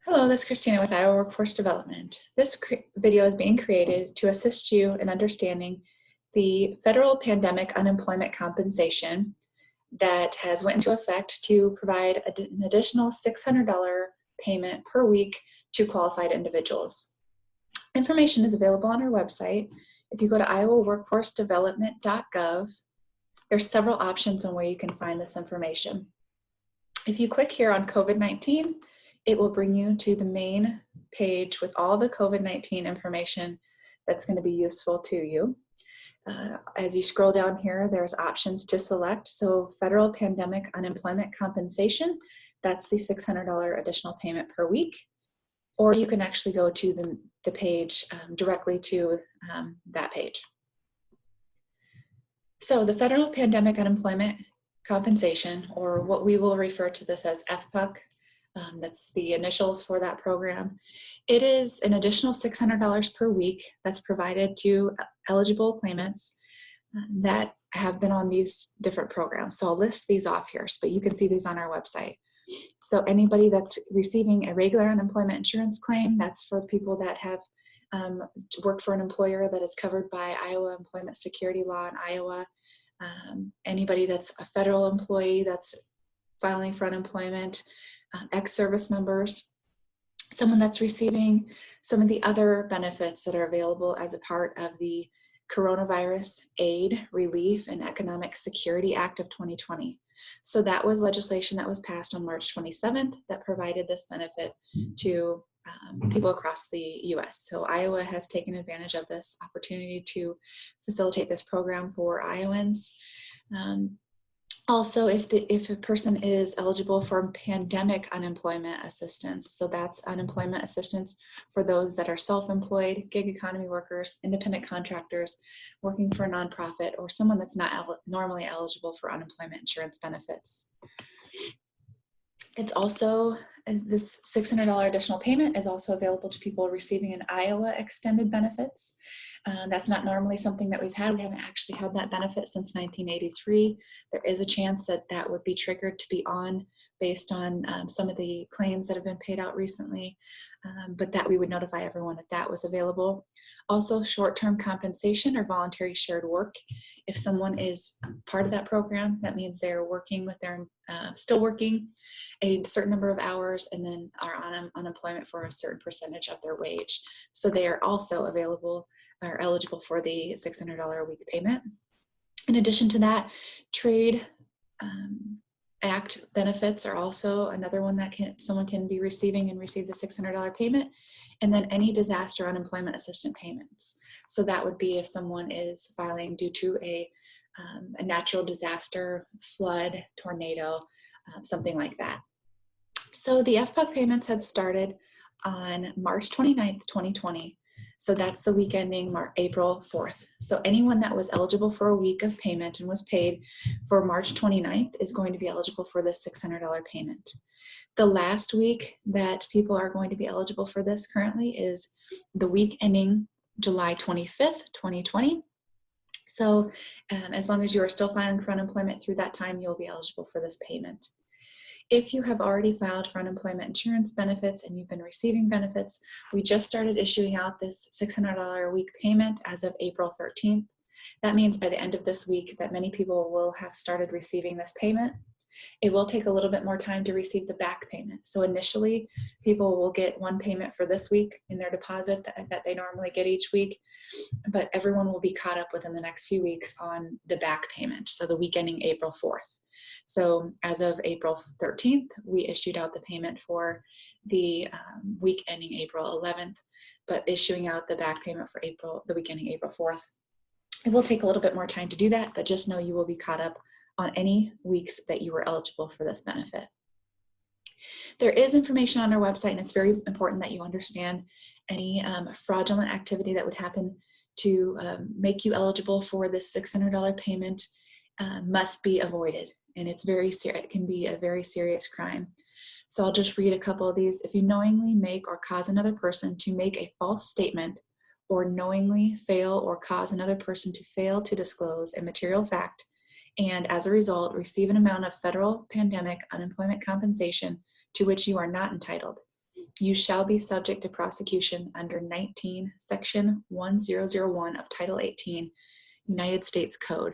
Hello, this is Christina with Iowa Workforce Development. This video is being created to assist you in understanding the federal pandemic unemployment compensation that has went into effect to provide an additional $600 payment per week to qualified individuals. Information is available on our website. If you go to iowaworkforcedevelopment.gov, there's several options on where you can find this information. If you click here on COVID-19, it will bring you to the main page with all the COVID-19 information that's going to be useful to you. As you scroll down here, there's options to select. So federal pandemic unemployment compensation, that's the $600 additional payment per week. Or you can actually go to the page directly to that page. So the federal pandemic unemployment compensation, or what we will refer to this as FPUC, that's the initials for that program. It is an additional $600 per week that's provided to eligible claimants that have been on these different programs. So I'll list these off here, but you can see these on our website. So anybody that's receiving a regular unemployment insurance claim, that's for people that have worked for an employer that is covered by Iowa Employment Security Law in Iowa. Anybody that's a federal employee that's filing for unemployment, ex-service members, someone that's receiving some of the other benefits that are available as a part of the Coronavirus Aid, Relief, and Economic Security Act of 2020. So that was legislation that was passed on March 27th that provided this benefit to people across the U.S. So Iowa has taken advantage of this opportunity to facilitate this program for Iowans. Also, if a person is eligible for pandemic unemployment assistance, so that's unemployment assistance for those that are self-employed, gig economy workers, independent contractors, working for a nonprofit, or someone that's not normally eligible for unemployment insurance benefits. It's also, this $600 additional payment is also available to people receiving an Iowa extended benefits. That's not normally something that we've had. We haven't actually had that benefit since 1983. There is a chance that that would be triggered to be on based on some of the claims that have been paid out recently, but that we would notify everyone that that was available. Also, short-term compensation or voluntary shared work. If someone is part of that program, that means they're working with their, still working a certain number of hours and then are on unemployment for a certain percentage of their wage. So they are also available are eligible for the $600 a week payment. In addition to that, Trade Act benefits are also another one that someone can be receiving and receive the $600 payment. And then any disaster unemployment assistance payments. So that would be if someone is filing due to a natural disaster, flood, tornado, something like that. So the FPUC payments had started on March 29th, 2020. So that's the week ending April 4th. So anyone that was eligible for a week of payment and was paid for March 29th is going to be eligible for this $600 payment. The last week that people are going to be eligible for this currently is the week ending July 25th, 2020. So as long as you are still filing for unemployment through that time, you'll be eligible for this payment. If you have already filed for unemployment insurance benefits and you've been receiving benefits, we just started issuing out this $600 a week payment as of April 13th. That means by the end of this week that many people will have started receiving this payment. It will take a little bit more time to receive the back payment. So initially, people will get one payment for this week in their deposit that they normally get each week, but everyone will be caught up within the next few weeks on the back payment, so the week ending April 4th. So as of April 13th, we issued out the payment for the week ending April 11th, but issuing out the back payment for the week ending April 4th. It will take a little bit more time to do that, but just know you will be caught up on any weeks that you were eligible for this benefit. There is information on our website, and it's very important that you understand any fraudulent activity that would happen to make you eligible for this $600 payment must be avoided. And it's it can be a very serious crime. So I'll just read a couple of these. If you knowingly make or cause another person to make a false statement, or knowingly fail or cause another person to fail to disclose a material fact, and as a result receive an amount of federal pandemic unemployment compensation to which you are not entitled, You shall be subject to prosecution under 19 Section 1001 of Title 18 United States Code.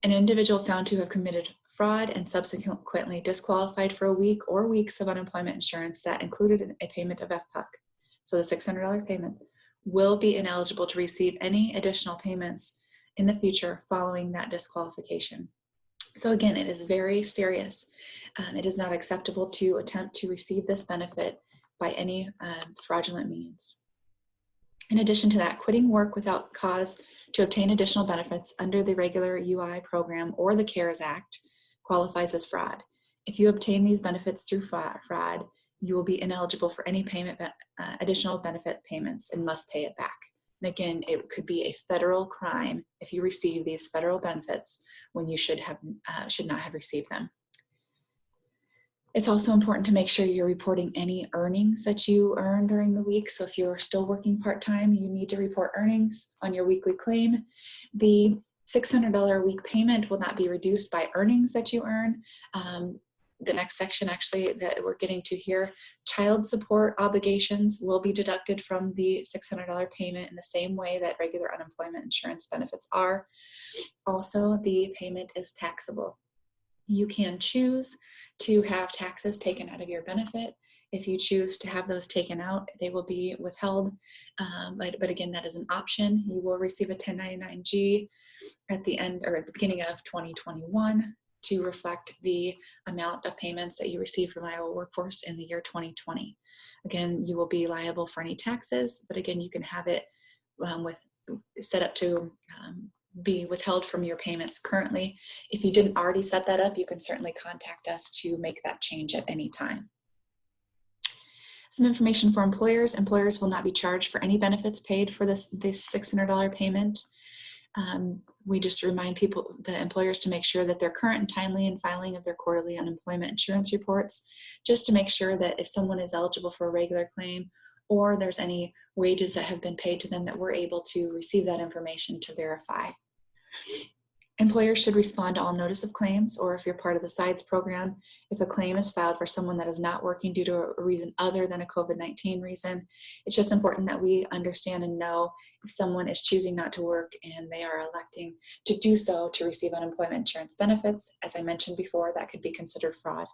An individual found to have committed fraud and subsequently disqualified for a week or weeks of unemployment insurance that included a payment of FPUC, so the $600 payment, will be ineligible to receive any additional payments in the future following that disqualification. So again, it is very serious. It is not acceptable to attempt to receive this benefit by any fraudulent means. In addition to that, quitting work without cause to obtain additional benefits under the regular UI program or the CARES Act qualifies as fraud. If you obtain these benefits through fraud, you will be ineligible for any payment, additional benefit payments, and must pay it back. And again, it could be a federal crime if you receive these federal benefits when you should not have received them. It's also important to make sure you're reporting any earnings that you earn during the week. So if you're still working part-time, you need to report earnings on your weekly claim. The $600 a week payment will not be reduced by earnings that you earn. The next section actually that we're getting to here, child support obligations will be deducted from the $600 payment in the same way that regular unemployment insurance benefits are. Also, the payment is taxable. You can choose to have taxes taken out of your benefit. If you choose to have those taken out, they will be withheld. But again, that is an option. You will receive a 1099-G at the end or at the beginning of 2021 to reflect the amount of payments that you received from Iowa Workforce in the year 2020. Again, you will be liable for any taxes, but again, you can have it set up to be withheld from your payments currently. If you didn't already set that up, you can certainly contact us to make that change at any time. Some information for employers. Employers will not be charged for any benefits paid for this $600 payment. We just remind the employers to make sure that they're current and timely in filing of their quarterly unemployment insurance reports, just to make sure that if someone is eligible for a regular claim or there's any wages that have been paid to them, that we're able to receive that information to verify. Employers should respond to all notice of claims, or if you're part of the SIDES program, if a claim is filed for someone that is not working due to a reason other than a COVID-19 reason, it's just important that we understand and know if someone is choosing not to work and they are electing to do so to receive unemployment insurance benefits. As I mentioned before, that could be considered fraud.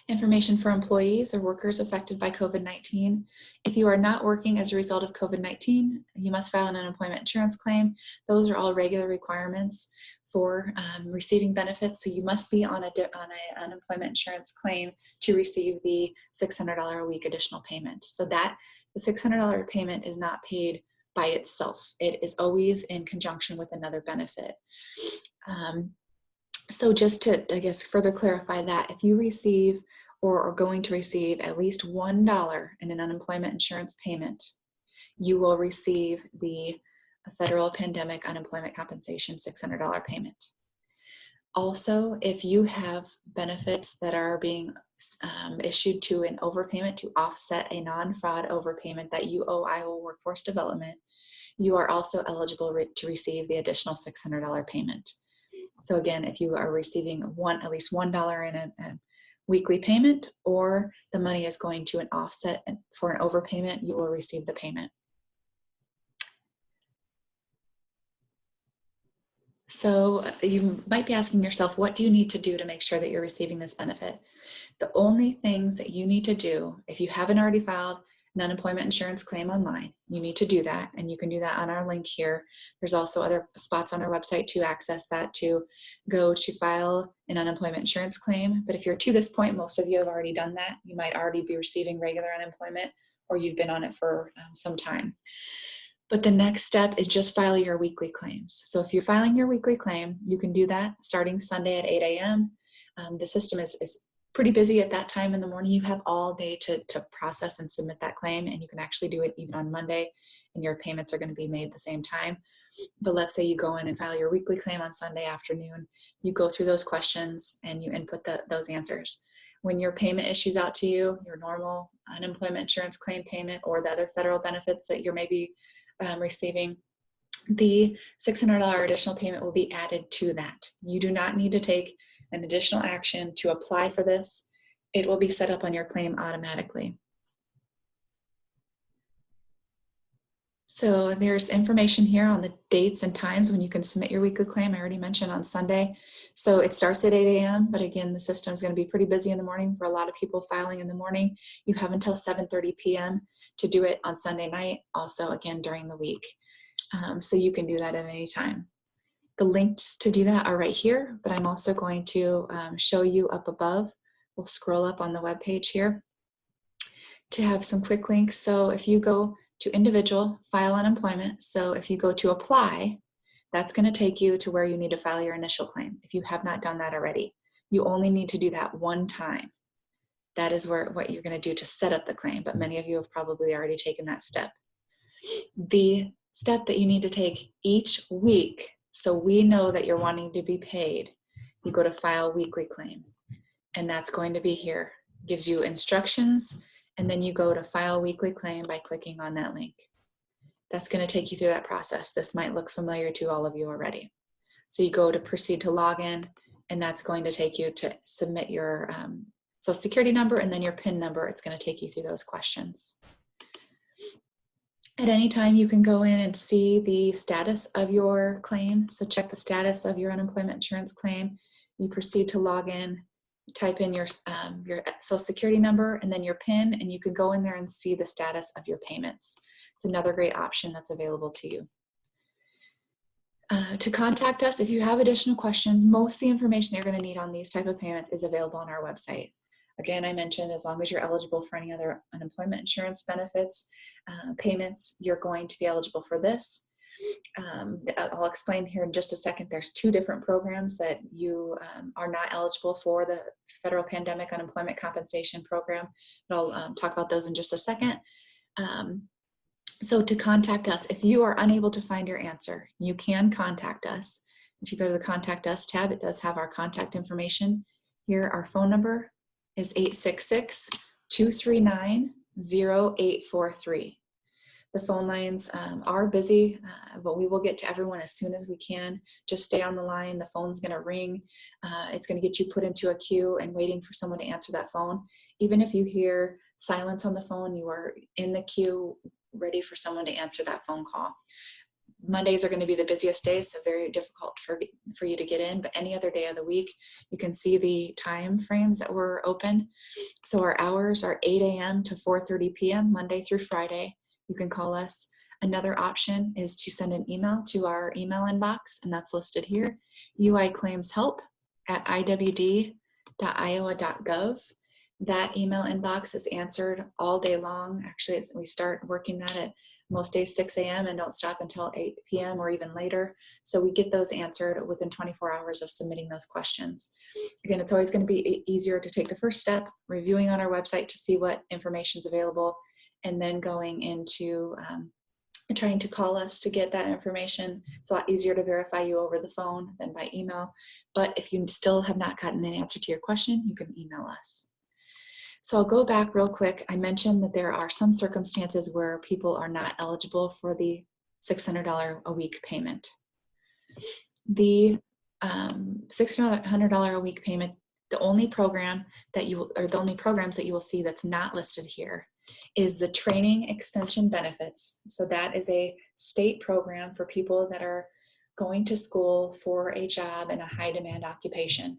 Information for employees or workers affected by COVID-19. If you are not working as a result of COVID-19, you must file an unemployment insurance claim. Those are all regular requirements for receiving benefits. So you must be on an unemployment insurance claim to receive the $600 a week additional payment. So that the $600 payment is not paid by itself. It is always in conjunction with another benefit. So just to, I guess, further clarify that, if you receive or are going to receive at least $1 in an unemployment insurance payment, you will receive the federal pandemic unemployment compensation $600 payment. Also, if you have benefits that are being issued to an overpayment to offset a non-fraud overpayment that you owe Iowa Workforce Development, you are also eligible to receive the additional $600 payment. So again, if you are receiving at least $1 in a weekly payment, or the money is going to an offset for an overpayment, you will receive the payment. So you might be asking yourself, what do you need to do to make sure that you're receiving this benefit? The only things that you need to do, if you haven't already filed an unemployment insurance claim online, you need to do that, and you can do that on our link here. There's also other spots on our website to access that, to go to file an unemployment insurance claim. But if you're to this point, most of you have already done that. You might already be receiving regular unemployment, or you've been on it for some time. But the next step is just file your weekly claims. So if you're filing your weekly claim, you can do that starting Sunday at 8 a.m. The system is pretty busy at that time in the morning. You have all day to process and submit that claim, and you can actually do it even on Monday, and your payments are going to be made at the same time. But let's say you go in and file your weekly claim on Sunday afternoon. You go through those questions and you input those answers. When your payment issues out to you, your normal unemployment insurance claim payment or the other federal benefits that you're maybe receiving, the $600 additional payment will be added to that. You do not need to take an additional action to apply for this. it will be set up on your claim automatically. So there's information here on the dates and times when you can submit your weekly claim. I already mentioned on Sunday. So it starts at 8 a.m., but again, the system is going to be pretty busy in the morning for a lot of people filing in the morning. You have until 7:30 p.m. to do it on Sunday night, also again during the week. So you can do that at any time. The links to do that are right here, but I'm also going to show you up above. We'll scroll up on the web page here to have some quick links. So if you go to individual, file unemployment. So if you go to apply, that's going to take you to where you need to file your initial claim. If you have not done that already, you only need to do that one time. That is what you're going to do to set up the claim, but many of you have probably already taken that step. The step that you need to take each week, so we know that you're wanting to be paid, you go to file weekly claim, and that's going to be here. Gives you instructions, and then you go to file weekly claim by clicking on that link. That's going to take you through that process. This might look familiar to all of you already. So you go to proceed to login, and that's going to take you to submit your Social Security number and then your PIN number. It's going to take you through those questions. At any time, you can go in and see the status of your claim. So check the status of your unemployment insurance claim. You proceed to log in, type in your Social Security number and then your PIN, and you can go in there and see the status of your payments. It's another great option that's available to you. To contact us, if you have additional questions, most of the information you're going to need on these type of payments is available on our website. Again, I mentioned as long as you're eligible for any other unemployment insurance benefits, payments, you're going to be eligible for this. I'll explain here in just a second. There's two different programs that you are not eligible for, the Federal Pandemic Unemployment Compensation Program, but I'll talk about those in just a second. So to contact us, if you are unable to find your answer, you can contact us. If you go to the Contact Us tab, it does have our contact information. Here, our phone number is 866-239-0843. The phone lines are busy, but we will get to everyone as soon as we can. Just stay on the line. The phone's going to ring. It's going to get you put into a queue and waiting for someone to answer that phone. Even if you hear silence on the phone, you are in the queue ready for someone to answer that phone call. Mondays are going to be the busiest days, so very difficult for you to get in, but any other day of the week, you can see the time frames that we're open. So our hours are 8 a.m. to 4:30 p.m. Monday through Friday. You can call us. Another option is to send an email to our email inbox, and that's listed here, uiclaimshelp@iwd.iowa.gov. That email inbox is answered all day long. Actually, we start working that at most days 6 a.m. and don't stop until 8 p.m. or even later. So we get those answered within 24 hours of submitting those questions. Again, it's always going to be easier to take the first step, reviewing on our website to see what information is available, and then going into trying to call us to get that information. It's a lot easier to verify you over the phone than by email. But if you still have not gotten an answer to your question, you can email us. So I'll go back real quick. I mentioned that there are some circumstances where people are not eligible for the $600 a week payment. The $600 a week payment, the only program that you will, or the only programs that you will see that's not listed here is the training extension benefits. So that is a state program for people that are going to school for a job in a high demand occupation.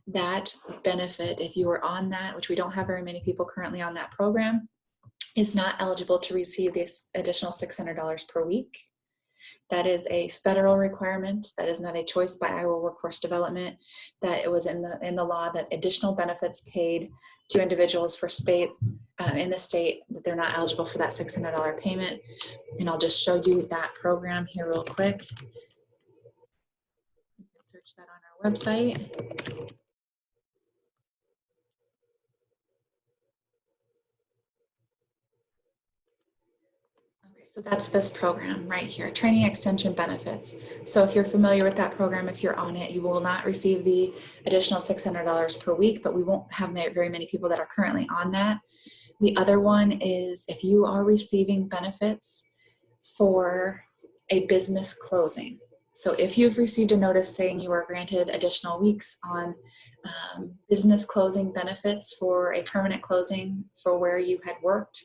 That benefit, if you were on that, which we don't have very many people currently on that program, is not eligible to receive this additional $600 per week. That is a federal requirement. That is not a choice by Iowa Workforce Development. That it was in the law that additional benefits paid to individuals for state in the state that they're not eligible for that $600 payment. And I'll just show you that program here real quick. You can search that on our website. So that's this program right here, Training Extension Benefits. So if you're familiar with that program, if you're on it, you will not receive the additional $600 per week, but we won't have very many people that are currently on that. The other one is if you are receiving benefits for a business closing. So if you've received a notice saying you are granted additional weeks on business closing benefits for a permanent closing for where you had worked,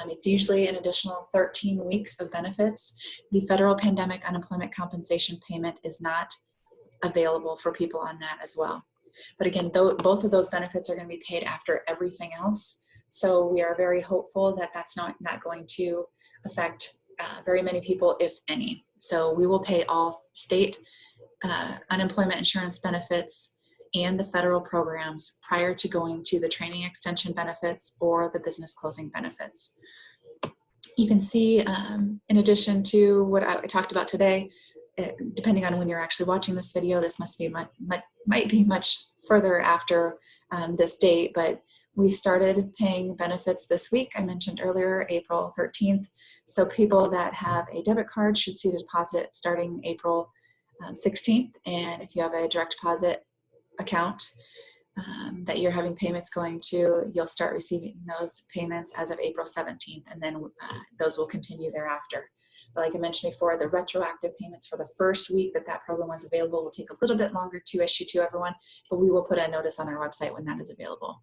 it's usually an additional 13 weeks of benefits. The federal pandemic unemployment compensation payment is not available for people on that as well. But again, both of those benefits are going to be paid after everything else. So we are very hopeful that that's not going to affect very many people, if any. So we will pay all state unemployment insurance benefits and the federal programs prior to going to the training extension benefits or the business closing benefits. You can see, in addition to what I talked about today, depending on when you're actually watching this video, this must be might be much further after this date, but we started paying benefits this week. I mentioned earlier, April 13th. So people that have a debit card should see the deposit starting April 16th. And if you have a direct deposit account that you're having payments going to, you'll start receiving those payments as of April 17th, and then those will continue thereafter. But like I mentioned before, the retroactive payments for the first week that program was available will take a little bit longer to issue to everyone, but we will put a notice on our website when that is available.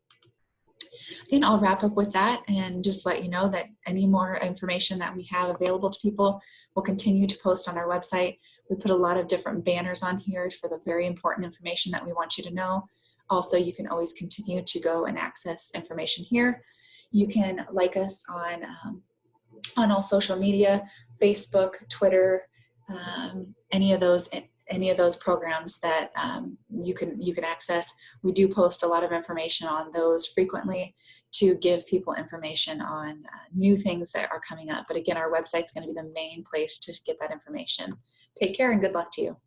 And I'll wrap up with that and just let you know that any more information that we have available to people will continue to post on our website. We put a lot of different banners on here for the very important information that we want you to know. Also, you can always continue to go and access information here. You can like us on all social media, Facebook, Twitter, any of those programs that you can access. We do post a lot of information on those frequently to give people information on new things that are coming up. But again, our website's going to be the main place to get that information. Take care and good luck to you.